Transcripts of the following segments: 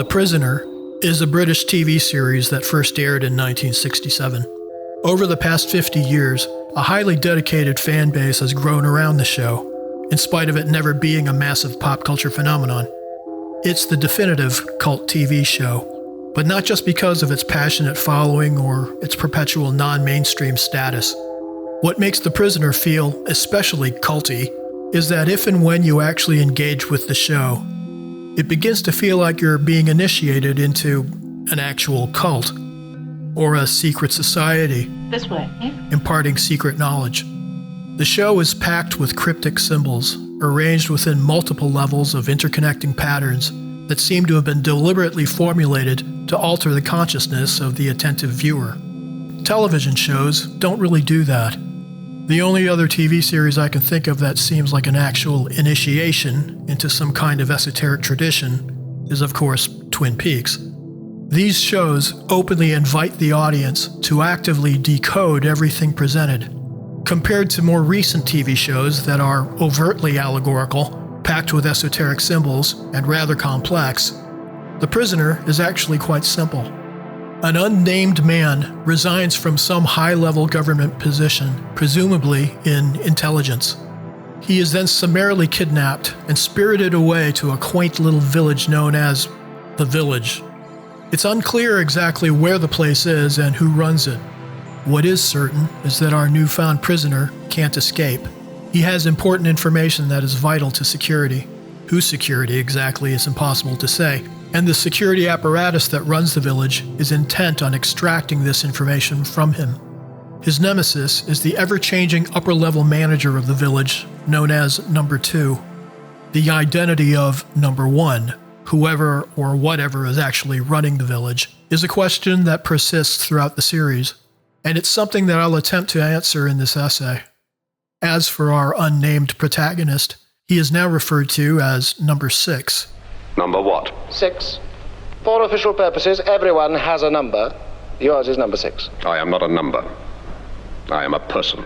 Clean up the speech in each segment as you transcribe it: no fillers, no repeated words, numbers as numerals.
The Prisoner is a British TV series that first aired in 1967. Over the past 50 years, a highly dedicated fan base has grown around the show, in spite of it never being a massive pop culture phenomenon. It's the definitive cult TV show, but not just because of its passionate following or its perpetual non-mainstream status. What makes The Prisoner feel especially culty is that if and when you actually engage with the show, it begins to feel like you're being initiated into an actual cult or a secret society, this way, imparting secret knowledge. The show is packed with cryptic symbols, arranged within multiple levels of interconnecting patterns that seem to have been deliberately formulated to alter the consciousness of the attentive viewer. Television shows don't really do that. The only other TV series I can think of that seems like an actual initiation into some kind of esoteric tradition is, of course, Twin Peaks. These shows openly invite the audience to actively decode everything presented. Compared to more recent TV shows that are overtly allegorical, packed with esoteric symbols, and rather complex, The Prisoner is actually quite simple. An unnamed man resigns from some high-level government position, presumably in intelligence. He is then summarily kidnapped and spirited away to a quaint little village known as The Village. It's unclear exactly where the place is and who runs it. What is certain is that our newfound prisoner can't escape. He has important information that is vital to security. Whose security exactly is impossible to say. And the security apparatus that runs the village is intent on extracting this information from him. His nemesis is the ever-changing upper-level manager of the village, known as Number 2. The identity of Number 1, whoever or whatever is actually running the village, is a question that persists throughout the series, and it's something that I'll attempt to answer in this essay. As for our unnamed protagonist, he is now referred to as Number 6. Number what? 6. For official purposes, everyone has a number. Yours is number 6. I am not a number. I am a person.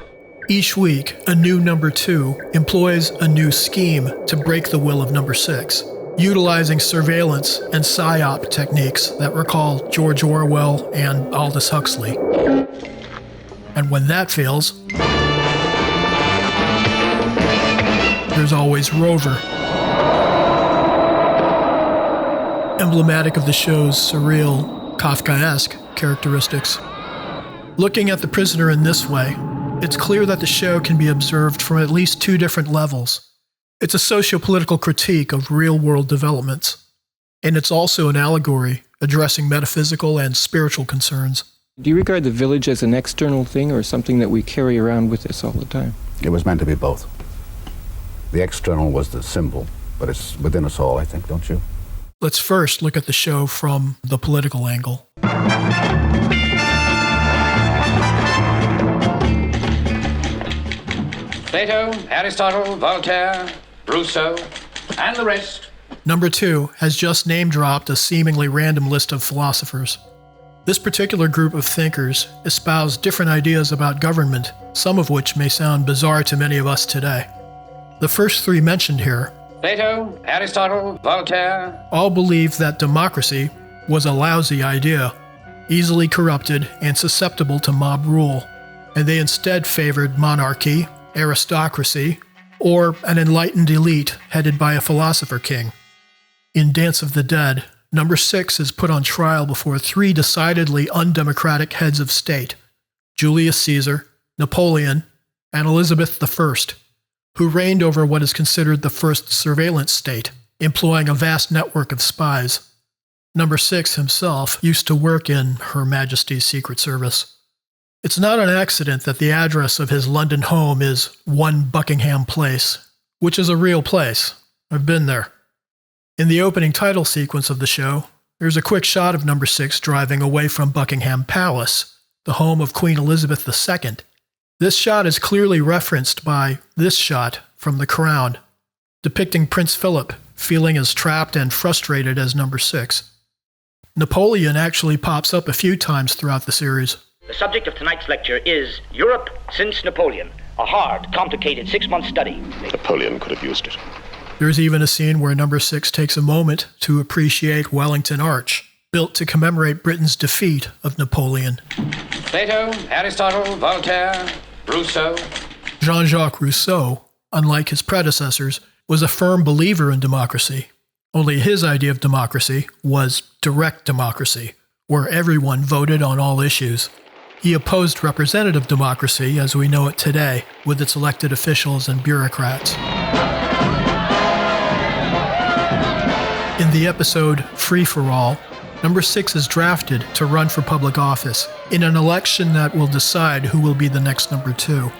Each week, a new Number 2 employs a new scheme to break the will of Number 6, utilizing surveillance and psyop techniques that recall George Orwell and Aldous Huxley. And when that fails, there's always Rover, emblematic of the show's surreal, Kafkaesque characteristics. Looking at The Prisoner in this way, it's clear that the show can be observed from at least two different levels. It's a socio-political critique of real-world developments, and it's also an allegory addressing metaphysical and spiritual concerns. Do you regard the village as an external thing or something that we carry around with us all the time? It was meant to be both. The external was the symbol, but it's within us all, I think, don't you? Let's first look at the show from the political angle. Plato, Aristotle, Voltaire, Rousseau, and the rest. Number 2 has just name-dropped a seemingly random list of philosophers. This particular group of thinkers espouse different ideas about government, some of which may sound bizarre to many of us today. The first 3 mentioned here, Plato, Aristotle, Voltaire, all believed that democracy was a lousy idea, easily corrupted and susceptible to mob rule, and they instead favored monarchy, aristocracy, or an enlightened elite headed by a philosopher king. In Dance of the Dead, Number 6 is put on trial before 3 decidedly undemocratic heads of state, Julius Caesar, Napoleon, and Elizabeth I, who reigned over what is considered the first surveillance state, employing a vast network of spies. Number 6 himself used to work in Her Majesty's Secret Service. It's not an accident that the address of his London home is 1 Buckingham Place, which is a real place. I've been there. In the opening title sequence of the show, there's a quick shot of Number 6 driving away from Buckingham Palace, the home of Queen Elizabeth II. This shot is clearly referenced by this shot from The Crown, depicting Prince Philip feeling as trapped and frustrated as Number 6. Napoleon actually pops up a few times throughout the series. The subject of tonight's lecture is Europe since Napoleon, a hard, complicated 6-month study. Napoleon could have used it. There's even a scene where number 6 takes a moment to appreciate Wellington Arch, built to commemorate Britain's defeat of Napoleon. Plato, Aristotle, Voltaire, Rousseau. Jean-Jacques Rousseau, unlike his predecessors, was a firm believer in democracy. Only his idea of democracy was direct democracy, where everyone voted on all issues. He opposed representative democracy as we know it today, with its elected officials and bureaucrats. In the episode Free for All, number 6 is drafted to run for public office in an election that will decide who will be the next number 2.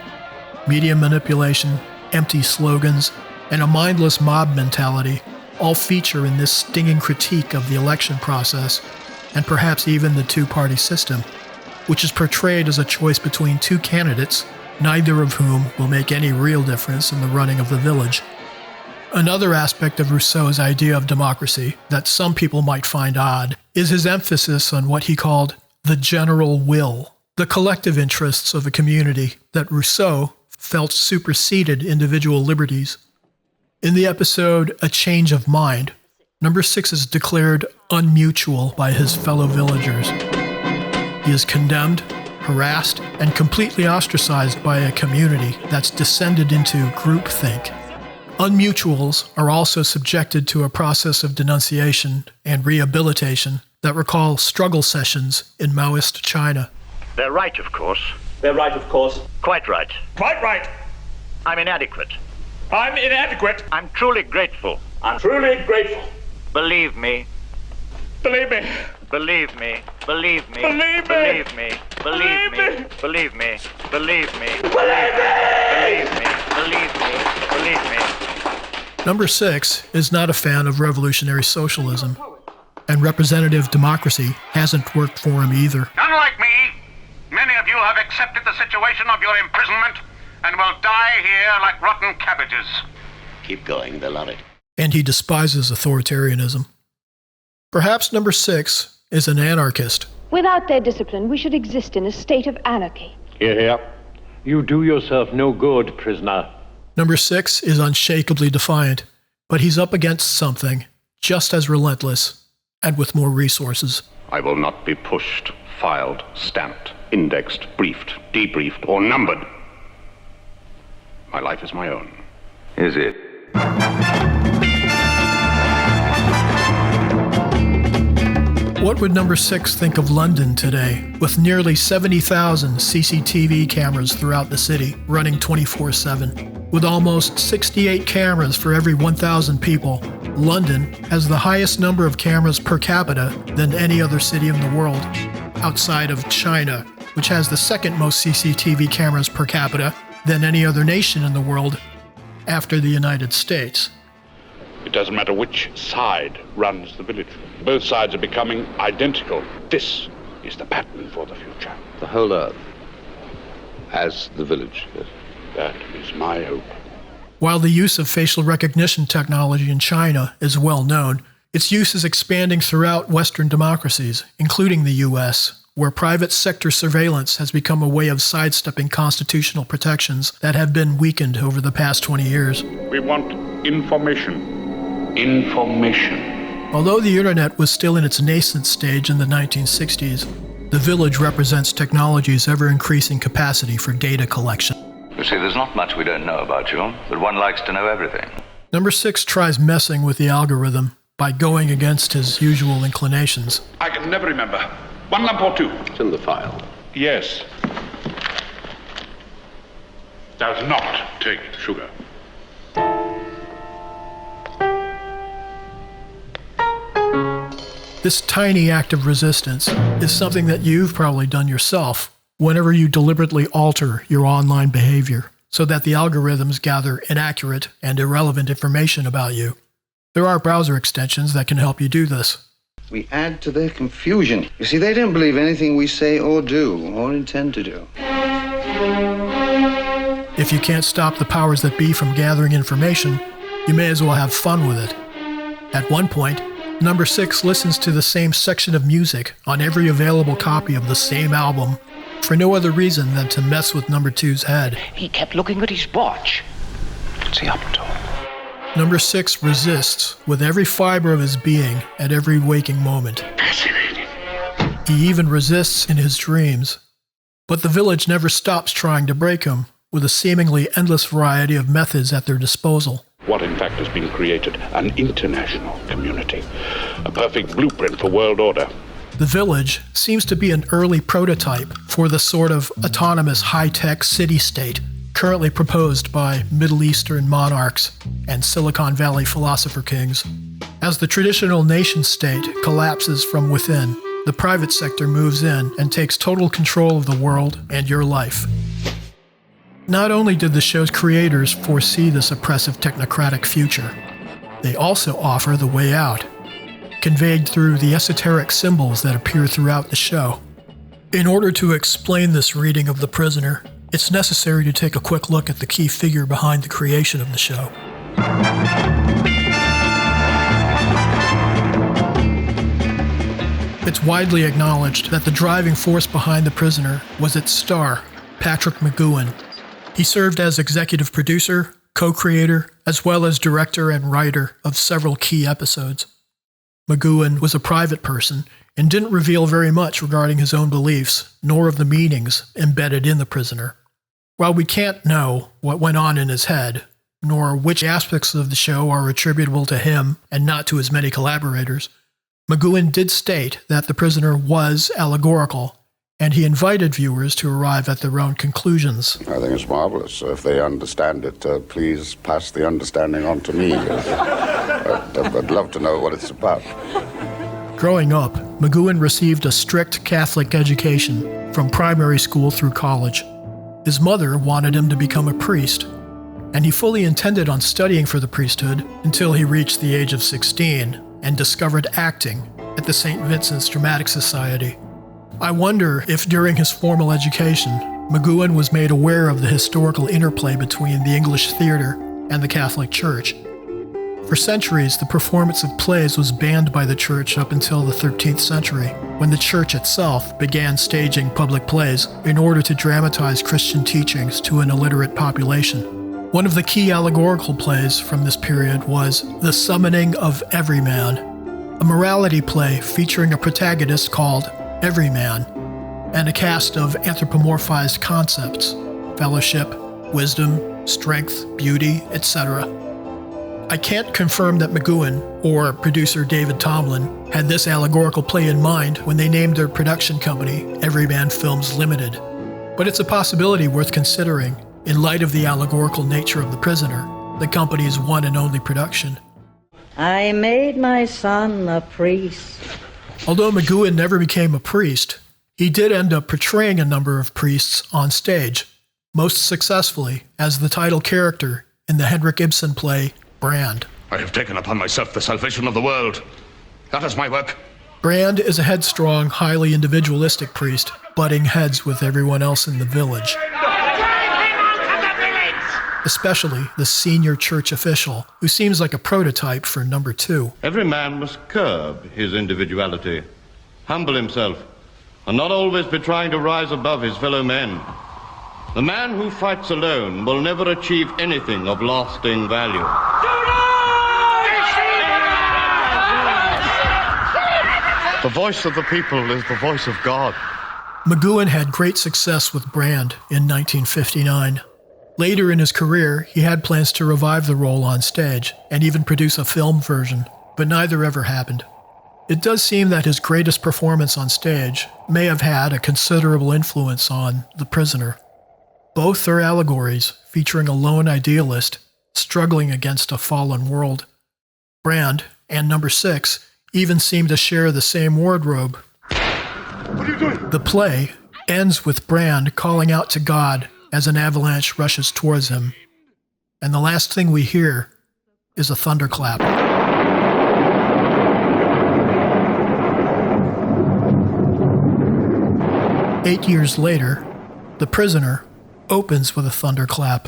Media manipulation, empty slogans, and a mindless mob mentality all feature in this stinging critique of the election process, and perhaps even the two-party system, which is portrayed as a choice between 2 candidates, neither of whom will make any real difference in the running of the village. Another aspect of Rousseau's idea of democracy that some people might find odd is his emphasis on what he called the general will, the collective interests of a community that Rousseau felt superseded individual liberties. In the episode A Change of Mind, number 6 is declared unmutual by his fellow villagers. He is condemned, harassed, and completely ostracized by a community that's descended into groupthink. Unmutuals are also subjected to a process of denunciation and rehabilitation that recall struggle sessions in Maoist China. They're right, of course. They're right, of course. Quite right. Quite right. I'm inadequate. I'm inadequate. I'm truly grateful. I'm truly grateful. Believe me. Believe me. Believe me. Believe me. Believe me. Believe me. Believe me. Believe me. Believe me. Believe me. Believe me. Believe me. Number 6 is not a fan of revolutionary socialism, and representative democracy hasn't worked for him either. Unlike me, many of you have accepted the situation of your imprisonment and will die here like rotten cabbages. Keep going, beloved. And he despises authoritarianism. Perhaps number 6 is an anarchist. Without their discipline, we should exist in a state of anarchy. Hear, hear. You do yourself no good, prisoner. Number 6 is unshakably defiant, but he's up against something just as relentless and with more resources. I will not be pushed, filed, stamped, indexed, briefed, debriefed, or numbered. My life is my own. Is it? What would number 6 think of London today, with nearly 70,000 CCTV cameras throughout the city, running 24/7? With almost 68 cameras for every 1,000 people, London has the highest number of cameras per capita than any other city in the world, outside of China, which has the second most CCTV cameras per capita than any other nation in the world, after the United States. It doesn't matter which side runs the village. Both sides are becoming identical. This is the pattern for the future. The whole earth as the village. That is my hope. While the use of facial recognition technology in China is well known, its use is expanding throughout Western democracies, including the U.S., where private sector surveillance has become a way of sidestepping constitutional protections that have been weakened over the past 20 years. We want information. Information. Although the internet was still in its nascent stage in the 1960s, the village represents technology's ever-increasing capacity for data collection. You see, there's not much we don't know about you, but one likes to know everything. Number 6 tries messing with the algorithm by going against his usual inclinations. I can never remember. 1 lump or 2? It's in the file. Yes. Does not take sugar. This tiny act of resistance is something that you've probably done yourself whenever you deliberately alter your online behavior so that the algorithms gather inaccurate and irrelevant information about you. There are browser extensions that can help you do this. We add to their confusion. You see, they don't believe anything we say or do or intend to do. If you can't stop the powers that be from gathering information, you may as well have fun with it. At one point, number 6 listens to the same section of music on every available copy of the same album for no other reason than to mess with number 2's head. He kept looking at his watch. What's he up to? Number 6 resists with every fiber of his being at every waking moment. Fascinating. He even resists in his dreams. But the village never stops trying to break him, with a seemingly endless variety of methods at their disposal. What in fact has been created? An international community. A perfect blueprint for world order. The village seems to be an early prototype for the sort of autonomous high-tech city-state currently proposed by Middle Eastern monarchs and Silicon Valley philosopher kings. As the traditional nation-state collapses from within, the private sector moves in and takes total control of the world and your life. Not only did the show's creators foresee this oppressive technocratic future, they also offer the way out, conveyed through the esoteric symbols that appear throughout the show. In order to explain this reading of The Prisoner, it's necessary to take a quick look at the key figure behind the creation of the show. It's widely acknowledged that the driving force behind The Prisoner was its star, Patrick McGoohan. He served as executive producer, co-creator, as well as director and writer of several key episodes. McGoohan was a private person and didn't reveal very much regarding his own beliefs, nor of the meanings embedded in The Prisoner. While we can't know what went on in his head, nor which aspects of the show are attributable to him and not to his many collaborators, McGoohan did state that The Prisoner was allegorical, and he invited viewers to arrive at their own conclusions. I think it's marvelous. If they understand it, please pass the understanding on to me. I'd love to know what it's about. Growing up, McGoohan received a strict Catholic education from primary school through college. His mother wanted him to become a priest, and he fully intended on studying for the priesthood until he reached the age of 16 and discovered acting at the St. Vincent's Dramatic Society. I wonder if during his formal education, McGoohan was made aware of the historical interplay between the English theater and the Catholic Church. For centuries, the performance of plays was banned by the Church up until the 13th century, when the Church itself began staging public plays in order to dramatize Christian teachings to an illiterate population. One of the key allegorical plays from this period was The Summoning of Everyman, a morality play featuring a protagonist called Everyman, and a cast of anthropomorphized concepts: fellowship, wisdom, strength, beauty, etc. I can't confirm that McGoohan or producer David Tomlin had this allegorical play in mind when they named their production company Everyman Films Limited, but it's a possibility worth considering in light of the allegorical nature of The Prisoner, the company's one and only production. I made my son a priest. Although McGoohan never became a priest, he did end up portraying a number of priests on stage, most successfully as the title character in the Henrik Ibsen play Brand. I have taken upon myself the salvation of the world. That is my work. Brand is a headstrong, highly individualistic priest, butting heads with everyone else in the village. Especially the senior church official, who seems like a prototype for number 2. Every man must curb his individuality, humble himself, and not always be trying to rise above his fellow men. The man who fights alone will never achieve anything of lasting value. The voice of the people is the voice of God. McGoohan had great success with Brand in 1959. Later in his career, he had plans to revive the role on stage and even produce a film version, but neither ever happened. It does seem that his greatest performance on stage may have had a considerable influence on The Prisoner. Both are allegories featuring a lone idealist struggling against a fallen world. Brand and number 6 even seem to share the same wardrobe. What are you doing? The play ends with Brand calling out to God as an avalanche rushes towards him, and the last thing we hear is a thunderclap. Eight years later, The Prisoner opens with a thunderclap.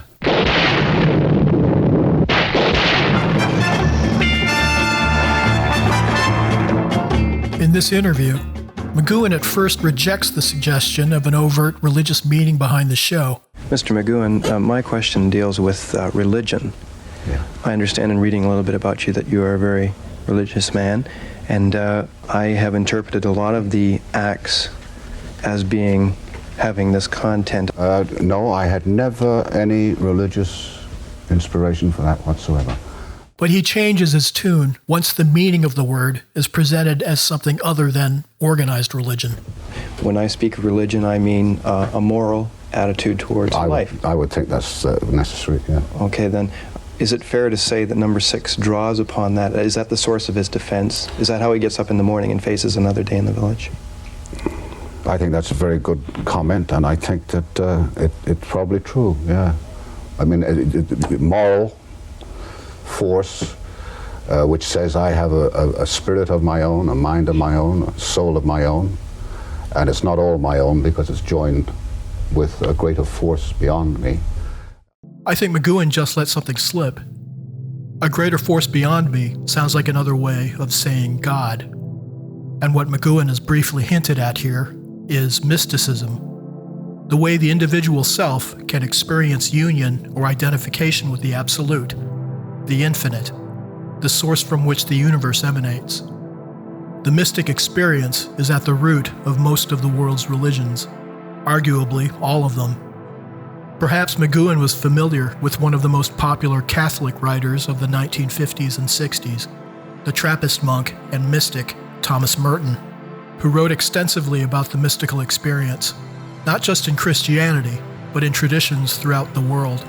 In this interview, McGoohan at first rejects the suggestion of an overt religious meaning behind the show. Mr. McGoohan, my question deals with religion. Yeah. I understand in reading a little bit about you that you are a very religious man, and I have interpreted a lot of the acts as having this content. No, I had never any religious inspiration for that whatsoever. But he changes his tune once the meaning of the word is presented as something other than organized religion. When I speak of religion, I mean a moral attitude towards life. I would think that's necessary, yeah. Okay, then. Is it fair to say that number 6 draws upon that? Is that the source of his defense? Is that how he gets up in the morning and faces another day in the village? I think that's a very good comment, and I think that it's probably true, yeah. I mean, moral force, which says I have a spirit of my own, a mind of my own, a soul of my own, and it's not all my own because it's joined with a greater force beyond me. I think McGoohan just let something slip. A greater force beyond me sounds like another way of saying God. And what McGoohan has briefly hinted at here is mysticism, the way the individual self can experience union or identification with the absolute, the infinite, the source from which the universe emanates. The mystic experience is at the root of most of the world's religions, arguably all of them. Perhaps McGoohan was familiar with one of the most popular Catholic writers of the 1950s and 60s, the Trappist monk and mystic Thomas Merton, who wrote extensively about the mystical experience, not just in Christianity, but in traditions throughout the world.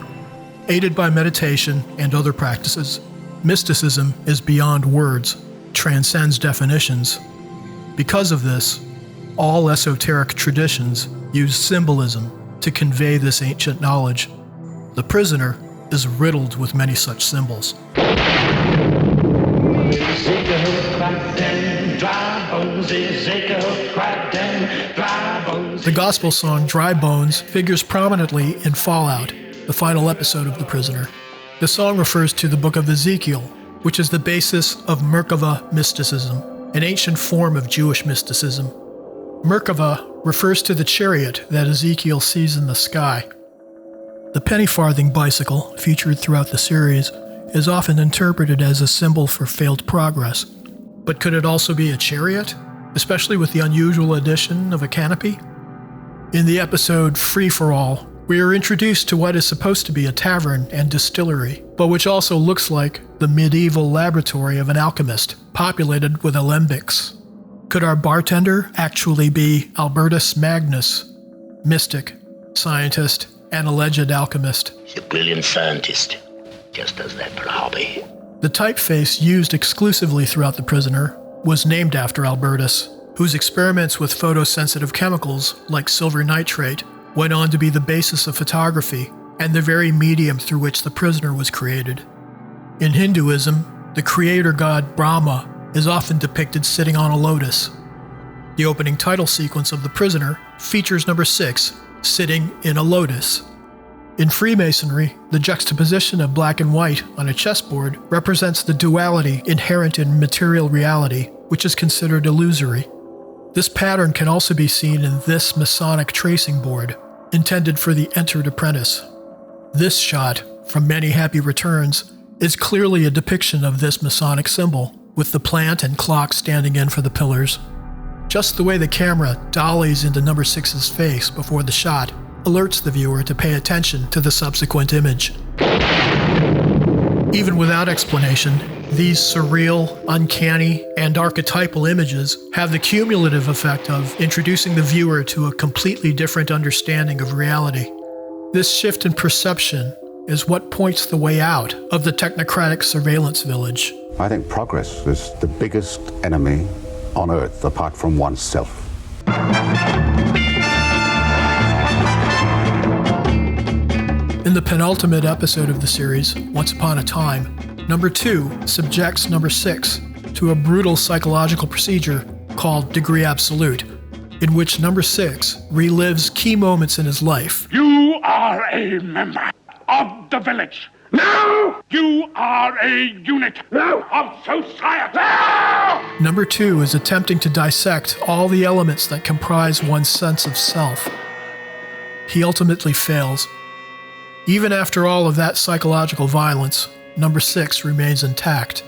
Aided by meditation and other practices, mysticism is beyond words, transcends definitions. Because of this, all esoteric traditions use symbolism to convey this ancient knowledge. The Prisoner is riddled with many such symbols. The gospel song Dry Bones figures prominently in Fallout, the final episode of The Prisoner. The song refers to the book of Ezekiel, which is the basis of Merkava mysticism, an ancient form of Jewish mysticism. Merkava refers to the chariot that Ezekiel sees in the sky. The penny farthing bicycle, featured throughout the series, is often interpreted as a symbol for failed progress. But could it also be a chariot, especially with the unusual addition of a canopy? In the episode Free for All, we are introduced to what is supposed to be a tavern and distillery, but which also looks like the medieval laboratory of an alchemist, populated with alembics. Could our bartender actually be Albertus Magnus, mystic, scientist, and alleged alchemist? He's a brilliant scientist, just does that for a hobby. The typeface used exclusively throughout The Prisoner was named after Albertus, whose experiments with photosensitive chemicals like silver nitrate went on to be the basis of photography and the very medium through which The Prisoner was created. In Hinduism, the creator god Brahma is often depicted sitting on a lotus. The opening title sequence of The Prisoner features number 6 sitting in a lotus. In Freemasonry, the juxtaposition of black and white on a chessboard represents the duality inherent in material reality, which is considered illusory. This pattern can also be seen in this Masonic tracing board, intended for the entered apprentice. This shot, from Many Happy Returns, is clearly a depiction of this Masonic symbol, with the plant and clock standing in for the pillars. Just the way the camera dollies into number 6's face before the shot alerts the viewer to pay attention to the subsequent image. Even without explanation, these surreal, uncanny, and archetypal images have the cumulative effect of introducing the viewer to a completely different understanding of reality. This shift in perception is what points the way out of the technocratic surveillance village. I think progress is the biggest enemy on Earth, apart from oneself. In the penultimate episode of the series, Once Upon a Time, number 2 subjects number 6 to a brutal psychological procedure called Degree Absolute, in which number 6 relives key moments in his life. You are a member of the village. Now you are a unit of society. Number 2 is attempting to dissect all the elements that comprise one's sense of self. He ultimately fails. Even after all of that psychological violence, number 6 remains intact.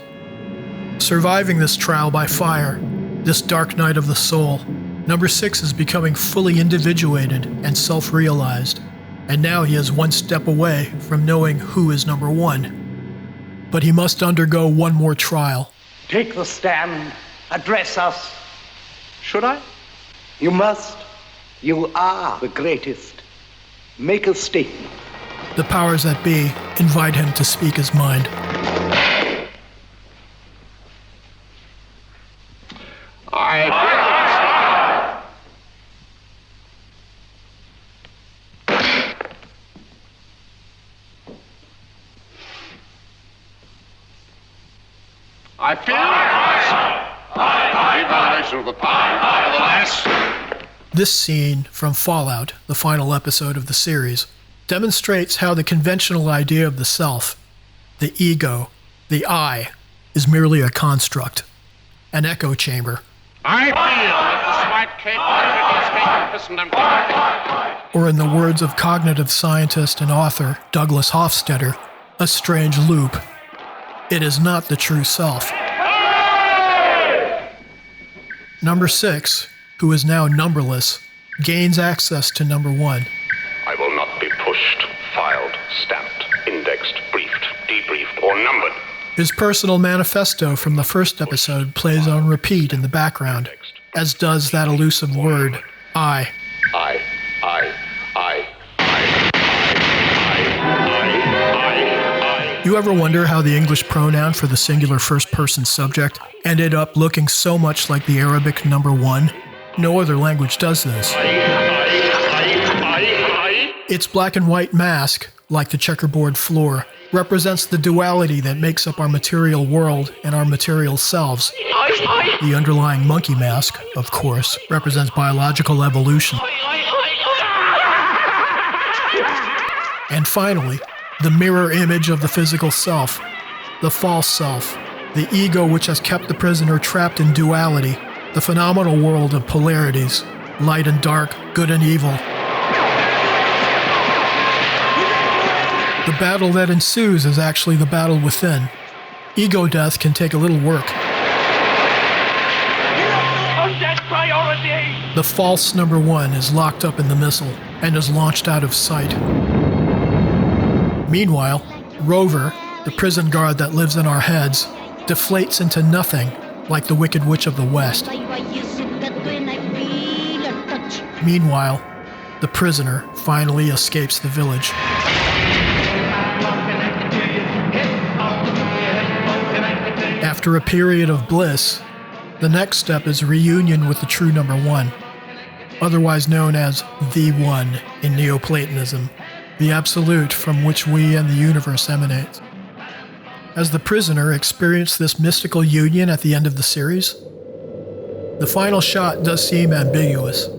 Surviving this trial by fire, this dark night of the soul, number 6 is becoming fully individuated and self-realized, and now he is one step away from knowing who is number 1. But he must undergo one more trial. Take the stand. Address us. Should I? You must. You are the greatest. Make a statement. The powers that be invite him to speak his mind. I feel the violation of the power. Nevertheless. This scene from Fallout, the final episode of the series, demonstrates how the conventional idea of the self, the ego, the I, is merely a construct, an echo chamber. I feel that despite capability of Christendom, Or in the words of cognitive scientist and author Douglas Hofstadter, a strange loop. It is not the true self. Number 6, who is now numberless, gains access to number 1. I will not be pushed, filed, stamped, indexed, briefed, debriefed, or numbered. His personal manifesto from the first episode plays on repeat in the background, as does that elusive word, I. You ever wonder how the English pronoun for the singular first-person subject ended up looking so much like the Arabic number 1? No other language does this. Its black and white mask, like the checkerboard floor, represents the duality that makes up our material world and our material selves. The underlying monkey mask, of course, represents biological evolution. And finally, the mirror image of the physical self, the false self, the ego which has kept the prisoner trapped in duality, the phenomenal world of polarities, light and dark, good and evil. The battle that ensues is actually the battle within. Ego death can take a little work. The false number 1 is locked up in the missile and is launched out of sight. Meanwhile, Rover, the prison guard that lives in our heads, deflates into nothing like the Wicked Witch of the West. Meanwhile, the prisoner finally escapes the village. After a period of bliss, the next step is reunion with the true number 1, otherwise known as the One in Neoplatonism, the absolute from which we and the universe emanate. As the prisoner experienced this mystical union at the end of the series, the final shot does seem ambiguous.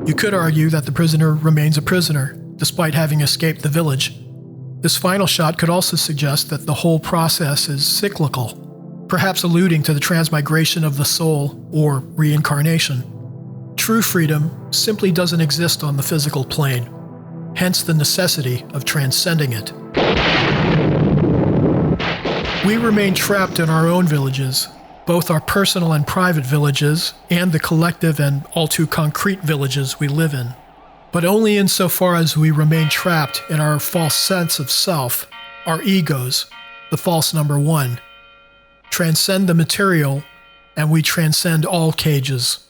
You could argue that the prisoner remains a prisoner, despite having escaped the village. This final shot could also suggest that the whole process is cyclical, perhaps alluding to the transmigration of the soul or reincarnation. True freedom simply doesn't exist on the physical plane, hence the necessity of transcending it. We remain trapped in our own villages, both our personal and private villages, and the collective and all too concrete villages we live in. But only insofar as we remain trapped in our false sense of self, our egos, the false number 1, transcend the material, and we transcend all cages.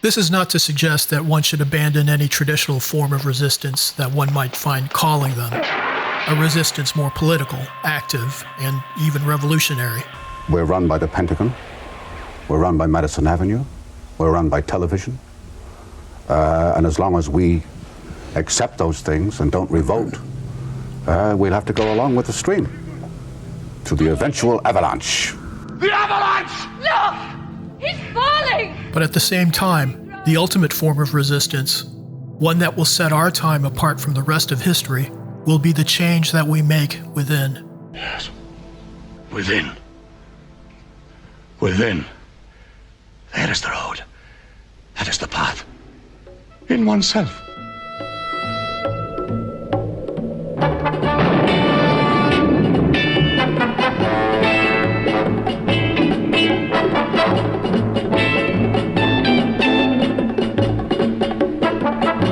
This is not to suggest that one should abandon any traditional form of resistance that one might find calling them. A resistance more political, active, and even revolutionary. We're run by the Pentagon. We're run by Madison Avenue. We're run by television. And as long as we accept those things and don't revolt, we'll have to go along with the stream to the eventual avalanche. The avalanche! Look! He's falling! But at the same time, the ultimate form of resistance, one that will set our time apart from the rest of history, will be the change that we make within. Yes. Within. Within. There is the road. That is the path. In oneself.